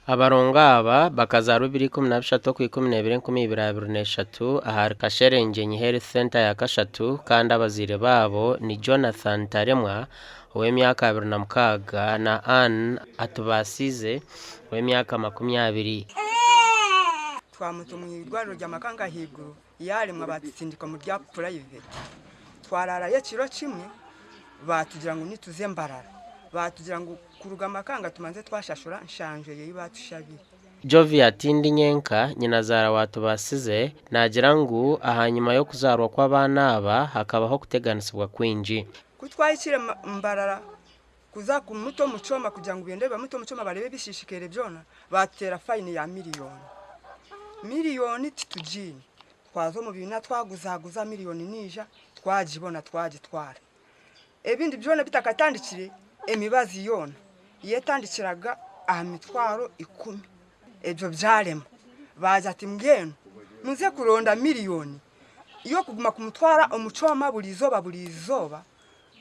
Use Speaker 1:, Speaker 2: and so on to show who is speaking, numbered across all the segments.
Speaker 1: Abarongo aba bakaza 2013 ku 12 ahari Kasherengenyi Health Center ya Kashatu kandi abazire babo ni Jonathan Taremwa w'emyaka 26 na Anne Atubasize w'emyaka 20.
Speaker 2: Twamuto mu irwariro ry'amakanga higuru yaremwa batitsindika mu rya private twarara yakiro kimwe batugira ngo nituze mbarara batugira ngo kuruga amakanga tumanze twashashura nshanje yeyi batushabire
Speaker 1: Jovi atindi nyenka nyina zara watu basize nagira ngo ahanyuma yo kuzarwa kw'abana aba hakabaho kuteganisibwa kwinji
Speaker 2: kutwayikire mbarara kuza ku muto mucoma kugira ngo bende ba muto mucoma barebe bishishikere byona batera fine ya miliyoni titujini twazo mu bina twaguzaguza miliyoni nija twajibona twagitwara ebindi byona bitakatandikire emibazi yona yetandikiraga amitwaro 10 ebyo byarema baza ati mgeno muze kuronda miliyoni iyo kuguma kumutwara umucoma burizoba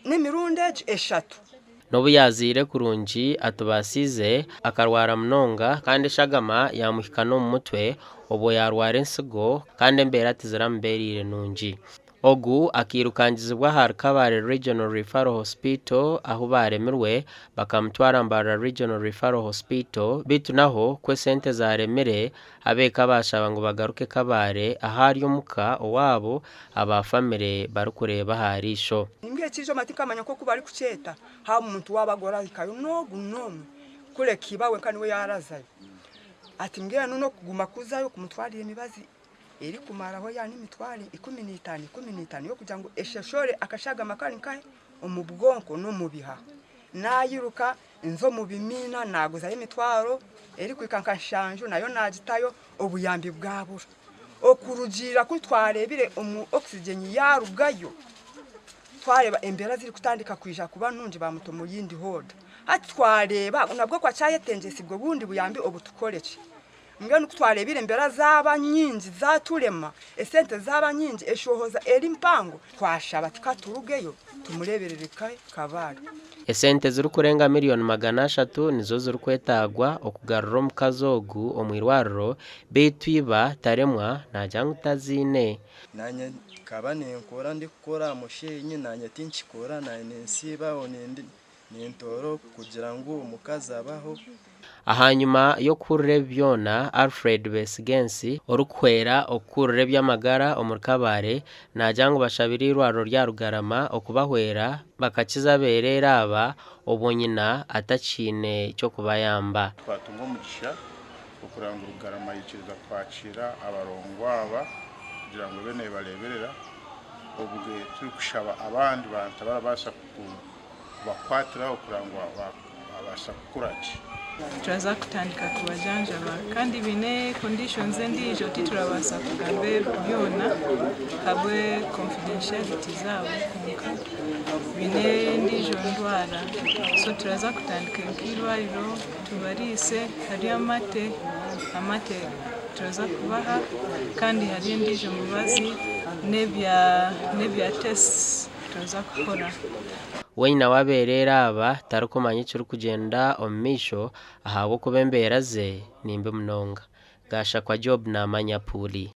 Speaker 2: n'imirunde 3
Speaker 1: Nobu yazire kurunji atubasize akarwara mnonga kandi shagama yamuhikano mu mutwe obo yarwara insigo kandi mbeera tiziramberire nunji ogu akirukangizibwa har Kabale Regional Referral Hospital aho baremerwe bakamutwara Mbeera Regional Referral Hospital bitu naho kwe sente zaremere abeka bashaba ngo bagaruke Kabale ahari umuka owabo abafamire barukureba harisho
Speaker 2: imbye kijo matika manya ko kubari kuceta ha umuntu wabagora ikayo nomu kure kibawe kandi we yarazaye ati mbye no kuguma kuzayo kumutwarira imibazi eri kumaraho yani mitwari 15 yo kugira ngo esheshore akashaga makani kahe umubwonko no mubiha nayiruka inzo mu bimina naguza imitwaro eri kwikankashanjo nayo nagitayo obuyambi bwabura okurugira kutwarebire oxygen yarugayo twareba embera ziri kutandika kwija kuba nunji bamuto mu yindi hoda ati twareba nabwo kwa cyayetengesibwo bundi buyambi obutukoreke ngeno kutwarebire embera zaba nyinji zaturema esente zaba nyinji eshohoza eri mpango twashaba tikaturugeyo tumureberere Kabale
Speaker 1: esente ziri kurenga miliyoni 300 nizo ziri kwetagwa okugarura omukazogu omwirwariro betwiba Taremwa najanga utazine
Speaker 3: nanye kabane nkora ndikora mushenyi nanye tinchikora nanye nsiba onende nintoro kugira ngo umukazi abaho
Speaker 1: ahanyuma yo kurre byona Alfred Besigensi orukwera okurre byamagara omuri Kabale najango bashabiri irwariro rya Rugarama okubahwera bakakiza berera aba obonyina atacine cyo kubayamba
Speaker 4: twatunga umugisha okuranga Rugarama yikiriza kwakira Abarongo aba kugira ngo bene baleberera obwe turi kushaba abandi bantu barabasha kubakwatira okurangwa abasha kukurachi
Speaker 5: turaza kutandika kujanjabwa kandi bine conditions ndijo titurabasa kugambe byona habwe confidentiality zabo kunka bine ndijo ndwara so turaza kutandika irwariro tubarise hari amate turaza kubaha kandi hari ndijo mubazi nebya test turaza gukora
Speaker 1: Weina waberera aba tarukomanye cyo kugenda omisho ahabo kubembera ze nimbe mnonga gasha kwa Job na Manyapuli